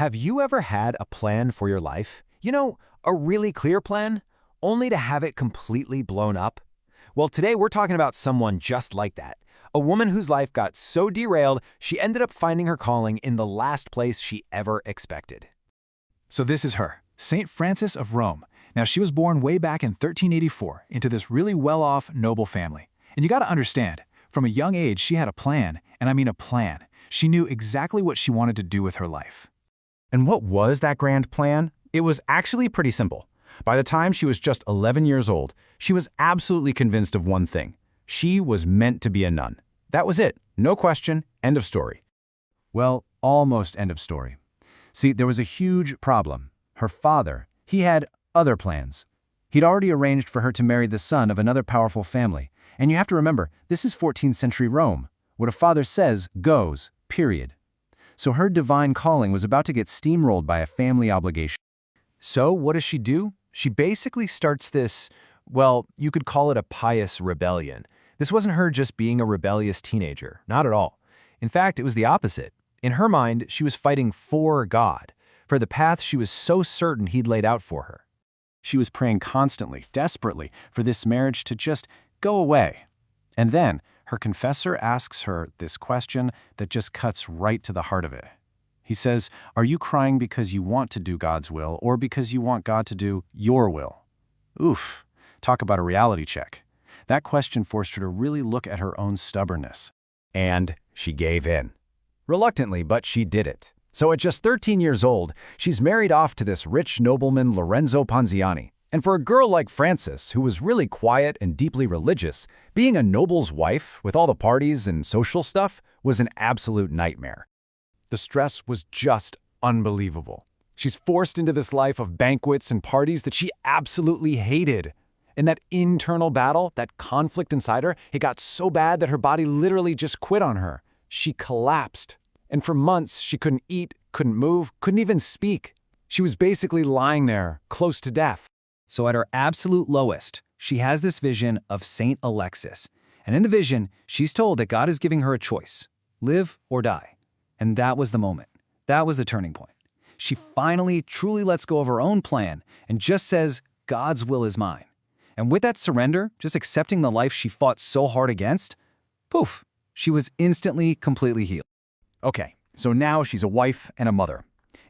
Have you ever had a plan for your life? A really clear plan, only to have it completely blown up? Well, today we're talking about someone just like that. A woman whose life got so derailed, she ended up finding her calling in the last place she ever expected. So this is her, St. Frances of Rome. Now, she was born way back in 1384 into this really well-off noble family. And you got to understand, from a young age, she had a plan, and I mean a plan. She knew exactly what she wanted to do with her life. And what was that grand plan? It was actually pretty simple. By the time she was just 11 years old, she was absolutely convinced of one thing. She was meant to be a nun. That was it. No question. End of story. Well, almost end of story. See, there was a huge problem. Her father, he had other plans. He'd already arranged for her to marry the son of another powerful family. And you have to remember, this is 14th century Rome. What a father says goes, period. So her divine calling was about to get steamrolled by a family obligation. So what does she do? She basically starts this, well, you could call it a pious rebellion. This wasn't her just being a rebellious teenager, not at all. In fact, it was the opposite. In her mind, she was fighting for God, for the path she was so certain he'd laid out for her. She was praying constantly, desperately, for this marriage to just go away. And then her confessor asks her this question that just cuts right to the heart of it. He says, "Are you crying because you want to do God's will or because you want God to do your will?" Oof, talk about a reality check. That question forced her to really look at her own stubbornness. And she gave in. Reluctantly, but she did it. So at just 13 years old, she's married off to this rich nobleman Lorenzo Ponziani. And for a girl like Frances, who was really quiet and deeply religious, being a noble's wife with all the parties and social stuff was an absolute nightmare. The stress was just unbelievable. She's forced into this life of banquets and parties that she absolutely hated. In that internal battle, that conflict inside her, it got so bad that her body literally just quit on her. She collapsed. And for months, she couldn't eat, couldn't move, couldn't even speak. She was basically lying there, close to death. So at her absolute lowest, she has this vision of Saint Alexis. And in the vision, she's told that God is giving her a choice, live or die. And that was the moment. That was the turning point. She finally truly lets go of her own plan and just says, God's will is mine. And with that surrender, just accepting the life she fought so hard against, poof, she was instantly completely healed. Okay, so now she's a wife and a mother.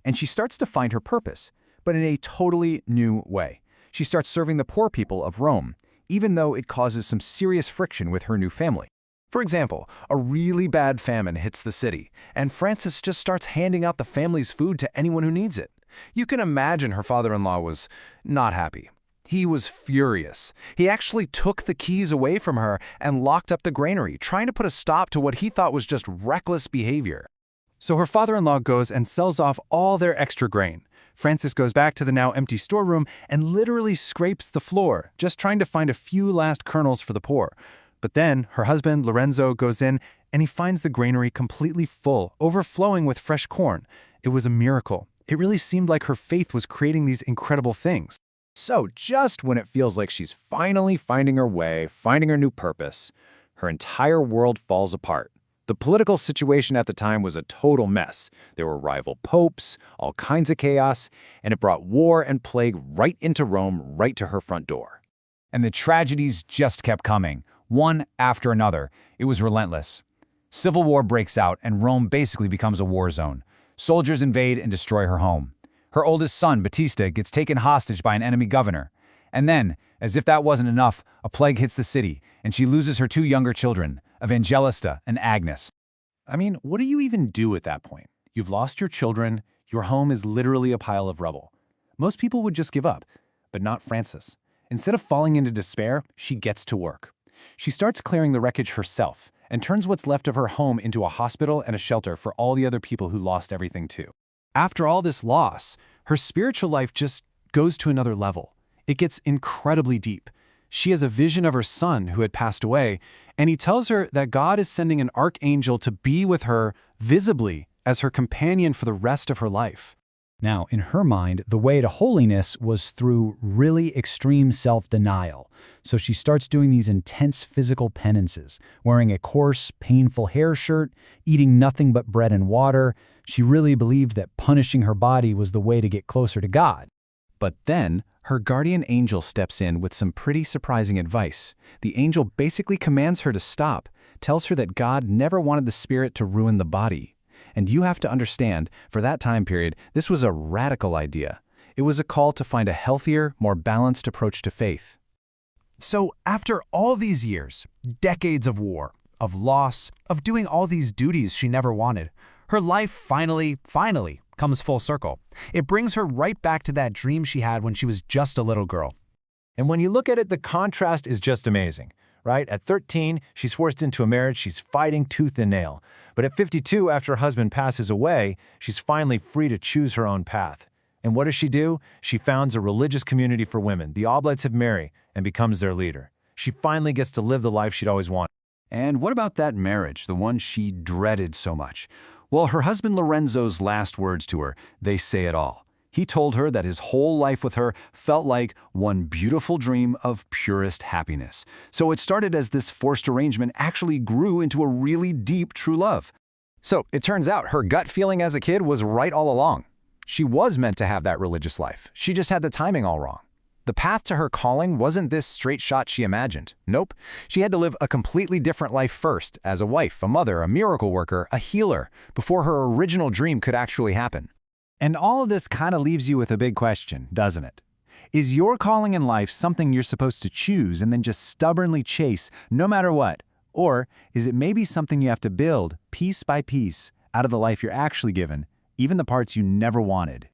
And she starts to find her purpose, but in a totally new way. She starts serving the poor people of Rome, even though it causes some serious friction with her new family. For example, a really bad famine hits the city, and Frances just starts handing out the family's food to anyone who needs it. You can imagine her father-in-law was not happy. He was furious. He actually took the keys away from her and locked up the granary, trying to put a stop to what he thought was just reckless behavior. So her father-in-law goes and sells off all their extra grain. Frances goes back to the now empty storeroom and literally scrapes the floor, just trying to find a few last kernels for the poor. But then her husband, Lorenzo, goes in and he finds the granary completely full, overflowing with fresh corn. It was a miracle. It really seemed like her faith was creating these incredible things. So just when it feels like she's finally finding her way, finding her new purpose, her entire world falls apart. The political situation at the time was a total mess. There were rival popes, all kinds of chaos, and it brought war and plague right into Rome, right to her front door. And the tragedies just kept coming, one after another. It was relentless. Civil war breaks out, and Rome basically becomes a war zone. Soldiers invade and destroy her home. Her oldest son, Battista, gets taken hostage by an enemy governor. And then, as if that wasn't enough, a plague hits the city, and she loses her two younger children, Evangelista and Agnes. I mean, what do you even do at that point? You've lost your children, your home is literally a pile of rubble. Most people would just give up, but not Frances. Instead of falling into despair, she gets to work. She starts clearing the wreckage herself and turns what's left of her home into a hospital and a shelter for all the other people who lost everything too. After all this loss, her spiritual life just goes to another level. It gets incredibly deep. She has a vision of her son who had passed away, and he tells her that God is sending an archangel to be with her visibly as her companion for the rest of her life. Now, in her mind, the way to holiness was through really extreme self-denial. So she starts doing these intense physical penances, wearing a coarse, painful hair shirt, eating nothing but bread and water. She really believed that punishing her body was the way to get closer to God. But then, her guardian angel steps in with some pretty surprising advice. The angel basically commands her to stop, tells her that God never wanted the spirit to ruin the body. And you have to understand, for that time period, this was a radical idea. It was a call to find a healthier, more balanced approach to faith. So after all these years, decades of war, of loss, of doing all these duties she never wanted, her life finally comes full circle. It brings her right back to that dream she had when she was just a little girl. And when you look at it, the contrast is just amazing, right? At 13, she's forced into a marriage she's fighting tooth and nail. But at 52, after her husband passes away, she's finally free to choose her own path. And what does she do? She founds a religious community for women, the Oblates of Mary, and becomes their leader. She finally gets to live the life she'd always wanted. And what about that marriage, the one she dreaded so much? Well, her husband Lorenzo's last words to her, they say it all. He told her that his whole life with her felt like one beautiful dream of purest happiness. So it started as this forced arrangement actually grew into a really deep true love. So it turns out her gut feeling as a kid was right all along. She was meant to have that religious life. She just had the timing all wrong. The path to her calling wasn't this straight shot she imagined. Nope. She had to live a completely different life first, as a wife, a mother, a miracle worker, a healer, before her original dream could actually happen. And all of this kind of leaves you with a big question, doesn't it? Is your calling in life something you're supposed to choose and then just stubbornly chase no matter what? Or is it maybe something you have to build piece by piece out of the life you're actually given, even the parts you never wanted?